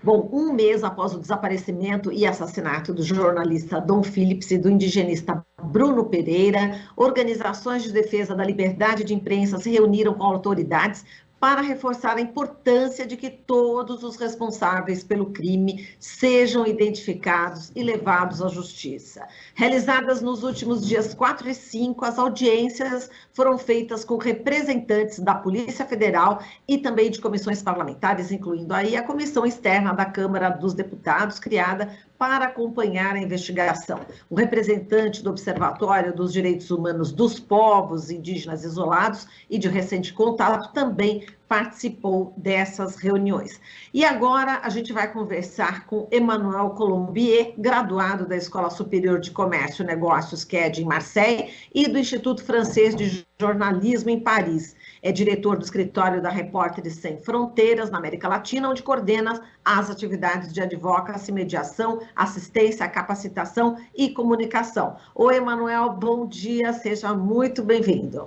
Bom, um mês após o desaparecimento e assassinato do jornalista Dom Phillips e do indigenista Bruno Pereira, organizações de defesa da liberdade de imprensa se reuniram com autoridades para reforçar a importância de que todos os responsáveis pelo crime sejam identificados e levados à justiça. Realizadas nos últimos dias 4 e 5, as audiências foram feitas com representantes da Polícia Federal e também de comissões parlamentares, incluindo aí a Comissão Externa da Câmara dos Deputados, criada para acompanhar a investigação. O representante do Observatório dos Direitos Humanos dos Povos Indígenas Isolados e de recente contato também participou dessas reuniões. E agora a gente vai conversar com Emmanuel Colombier, graduado da Escola Superior de Comércio e Negócios, que é de Marseille, e do Instituto Francês de Jornalismo em Paris. É diretor do escritório da Repórteres Sem Fronteiras na América Latina, onde coordena as atividades de advocacy, mediação, assistência, capacitação e comunicação. Oi, Emmanuel, bom dia, seja muito bem-vindo.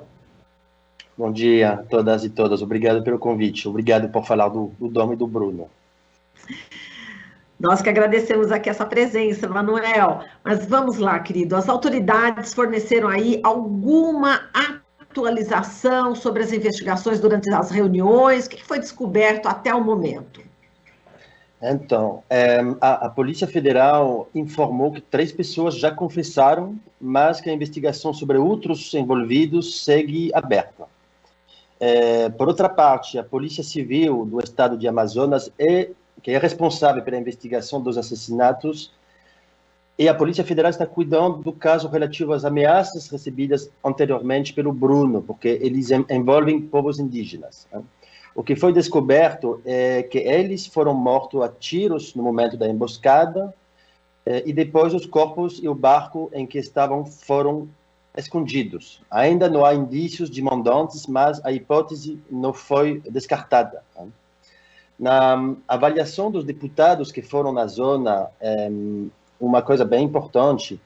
Bom dia a todas e todos, obrigado pelo convite, obrigado por falar do Dom e do Bruno. Nós que agradecemos aqui essa presença, Emmanuel. Mas vamos lá, querido, as autoridades forneceram aí alguma atualização sobre as investigações durante as reuniões? O que foi descoberto até o momento? Então, a Polícia Federal informou que 3 pessoas já confessaram, mas que a investigação sobre outros envolvidos segue aberta. Por outra parte, a Polícia Civil do Estado de Amazonas, que é responsável pela investigação dos assassinatos, e a Polícia Federal está cuidando do caso relativo às ameaças recebidas anteriormente pelo Bruno, porque eles envolvem povos indígenas. O que foi descoberto é que eles foram mortos a tiros no momento da emboscada e depois os corpos e o barco em que estavam foram escondidos. Ainda não há indícios de mandantes, mas a hipótese não foi descartada. Na avaliação dos deputados que foram na zona, uma coisa bem importante,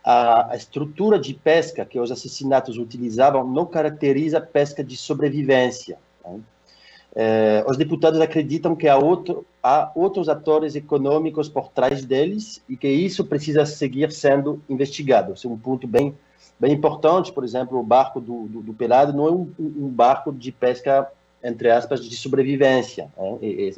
a estrutura de pesca que os assassinatos utilizavam não caracteriza pesca de sobrevivência. Os deputados acreditam que há outros atores econômicos por trás deles e que isso precisa seguir sendo investigado. Esse é um ponto bem importante. Por exemplo, o barco do Pelado não é um barco de pesca, entre aspas, de sobrevivência.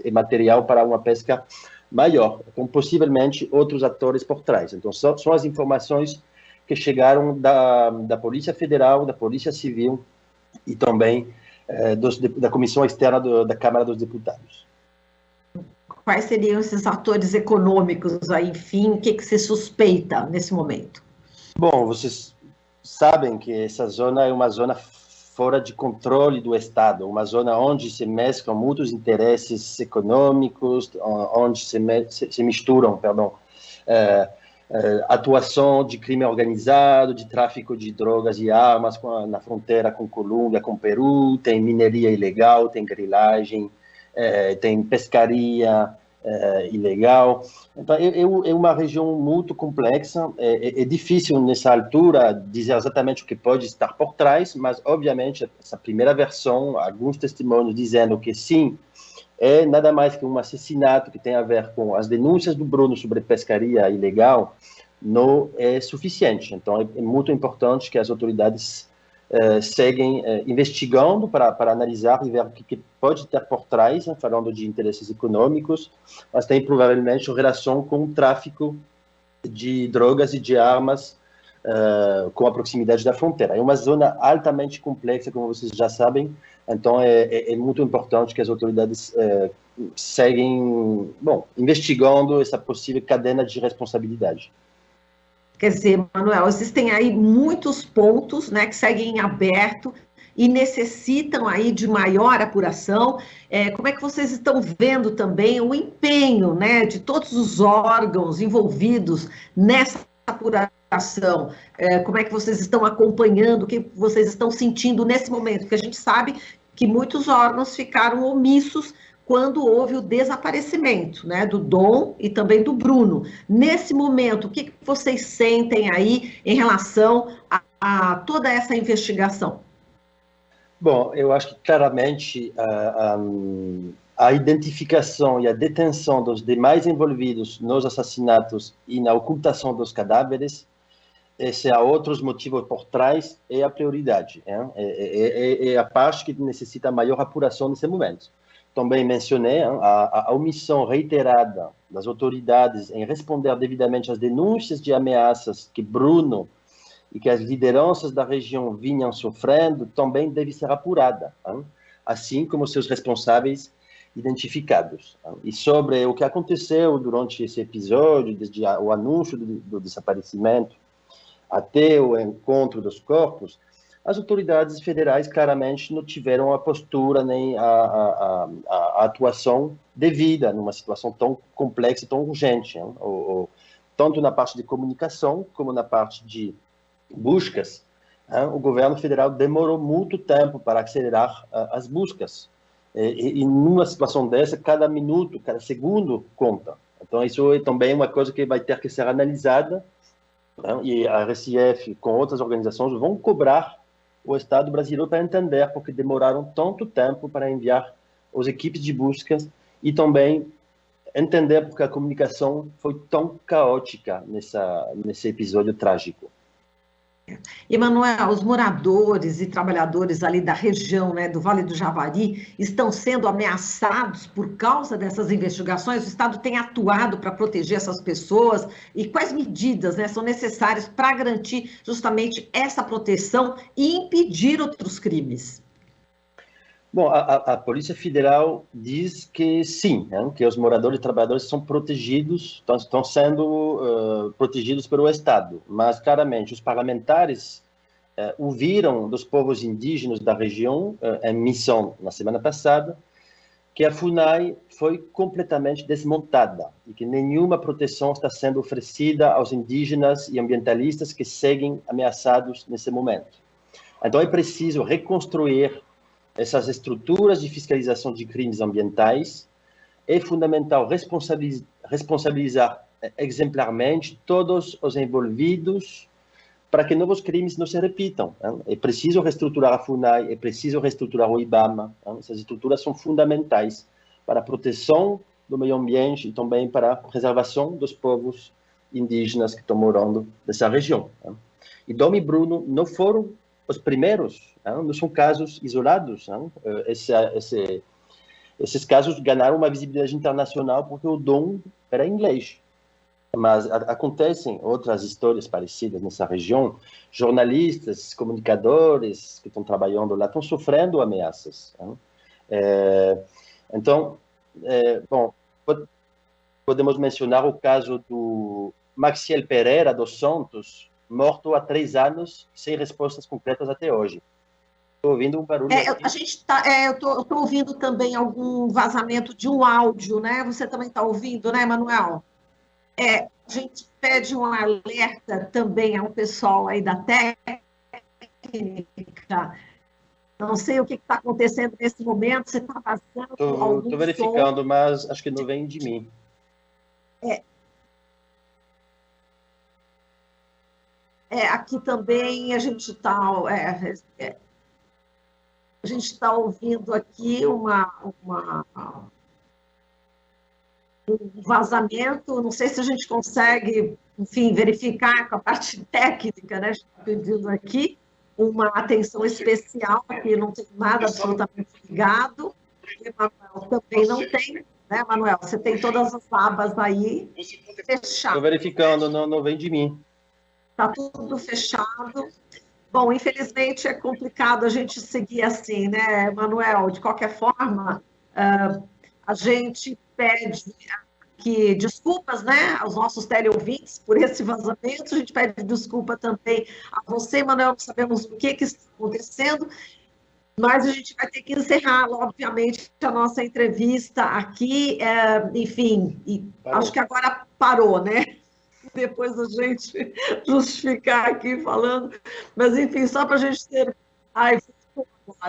É material para uma pesca maior, com possivelmente outros atores por trás. Então, são as informações que chegaram da Polícia Federal, da Polícia Civil e também da Comissão Externa da Câmara dos Deputados. Quais seriam esses atores econômicos aí, enfim, o que se suspeita nesse momento? Bom, vocês sabem que essa zona é uma zona fora de controle do Estado, uma zona onde se mesclam muitos interesses econômicos, onde se misturam, atuação de crime organizado, de tráfico de drogas e armas na fronteira com Colômbia, com Peru, tem mineria ilegal, tem grilagem, tem pescaria ilegal. Então, é uma região muito complexa, é difícil nessa altura dizer exatamente o que pode estar por trás, mas, obviamente, essa primeira versão, alguns testemunhos dizendo que sim, é nada mais que um assassinato que tem a ver com as denúncias do Bruno sobre pescaria ilegal, não é suficiente. Então, é muito importante que as autoridades seguem investigando para analisar e ver o que pode ter por trás, falando de interesses econômicos, mas tem provavelmente relação com o tráfico de drogas e de armas com a proximidade da fronteira. É uma zona altamente complexa, como vocês já sabem, então é muito importante que as autoridades seguem, investigando essa possível cadeia de responsabilidade. Quer dizer, Manuel, existem aí muitos pontos, né, que seguem em aberto e necessitam aí de maior apuração. Como é que vocês estão vendo também o empenho, né, de todos os órgãos envolvidos nessa apuração? Como é que vocês estão acompanhando, o que vocês estão sentindo nesse momento? Porque a gente sabe que muitos órgãos ficaram omissos quando houve o desaparecimento, né, do Dom e também do Bruno. Nesse momento, o que vocês sentem aí em relação a toda essa investigação? Bom, eu acho que claramente a identificação e a detenção dos demais envolvidos nos assassinatos e na ocultação dos cadáveres, esse há outros motivos por trás, é a prioridade. É a parte que necessita maior apuração nesse momento. Também mencionei a omissão reiterada das autoridades em responder devidamente às denúncias de ameaças que Bruno e que as lideranças da região vinham sofrendo, também deve ser apurada, assim como seus responsáveis identificados. E sobre o que aconteceu durante esse episódio, desde o anúncio do desaparecimento até o encontro dos corpos, as autoridades federais claramente não tiveram a postura nem a atuação devida numa situação tão complexa e tão urgente, tanto na parte de comunicação como na parte de buscas. O governo federal demorou muito tempo para acelerar as buscas. E numa situação dessa, cada minuto, cada segundo conta. Então, isso é também uma coisa que vai ter que ser analisada, e a RCF, com outras organizações, vão cobrar o Estado brasileiro para entender porque demoraram tanto tempo para enviar as equipes de buscas e também entender porque a comunicação foi tão caótica nesse episódio trágico. Emanuel, os moradores e trabalhadores ali da região, né, do Vale do Javari, estão sendo ameaçados por causa dessas investigações? O Estado tem atuado para proteger essas pessoas? E quais medidas, né, são necessárias para garantir justamente essa proteção e impedir outros crimes? Bom, a Polícia Federal diz que sim, que os moradores e trabalhadores são protegidos, estão sendo protegidos pelo Estado, mas claramente os parlamentares ouviram dos povos indígenas da região, em missão na semana passada, que a FUNAI foi completamente desmontada e que nenhuma proteção está sendo oferecida aos indígenas e ambientalistas que seguem ameaçados nesse momento. Então é preciso reconstruir essas estruturas de fiscalização de crimes ambientais. É fundamental responsabilizar exemplarmente todos os envolvidos para que novos crimes não se repitam. É preciso reestruturar a FUNAI, é preciso reestruturar o IBAMA. Essas estruturas são fundamentais para a proteção do meio ambiente e também para a preservação dos povos indígenas que estão morando nessa região. E Dom e Bruno não foram os primeiros, não são casos isolados. Esses casos ganharam uma visibilidade internacional porque o Dom era inglês. Mas acontecem outras histórias parecidas nessa região. Jornalistas, comunicadores que estão trabalhando lá estão sofrendo ameaças. Então, bom, podemos mencionar o caso do Maxiel Pereira dos Santos, morto há 3 anos, sem respostas concretas até hoje. Estou ouvindo um barulho. Eu estou ouvindo também algum vazamento de um áudio, né? Você também está ouvindo, né, Manuel? A gente pede um alerta também ao pessoal aí da técnica. Não sei o que está acontecendo nesse momento, você está vazando algum Estou verificando, mas acho que não vem de mim. Aqui também a gente está ouvindo aqui um vazamento, não sei se a gente consegue, enfim, verificar com a parte técnica, né? Estou pedindo aqui uma atenção especial, aqui não tem nada absolutamente ligado, e Manuel também não tem, né, Manuel? Você tem todas as abas aí fechadas. Estou verificando, não vem de mim. Está tudo fechado. Bom, infelizmente é complicado a gente seguir assim, né, Manuel? De qualquer forma, a gente pede aqui desculpas, né, aos nossos teleouvintes por esse vazamento, a gente pede desculpa também a você, Manuel, não sabemos o que está acontecendo, mas a gente vai ter que encerrar, obviamente, a nossa entrevista aqui, enfim, e acho que agora parou, né? Depois a gente justificar aqui falando, mas enfim, só para a gente ter... agora,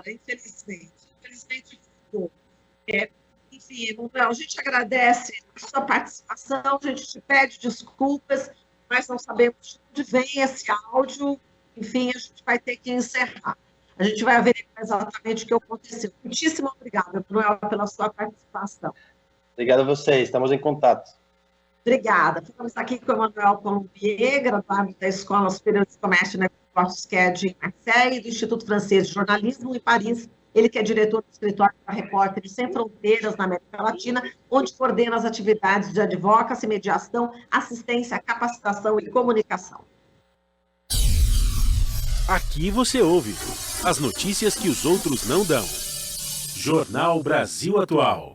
infelizmente ficou. Enfim, Manuel, a gente agradece a sua participação, a gente te pede desculpas, mas não sabemos de onde vem esse áudio, enfim, a gente vai ter que encerrar. A gente vai averiguar exatamente o que aconteceu. Muitíssimo obrigada, Emanuel, pela sua participação. Obrigado a vocês, estamos em contato. Obrigada. Ficamos aqui com o Emanuel Colombier, graduado da Escola Superior de Comércio e Negócios, CED, em Marseille, e do Instituto Francês de Jornalismo, em Paris. Ele que é diretor do escritório da Repórteres Sem Fronteiras, na América Latina, onde coordena as atividades de advocacy, mediação, assistência, capacitação e comunicação. Aqui você ouve as notícias que os outros não dão. Jornal Brasil Atual.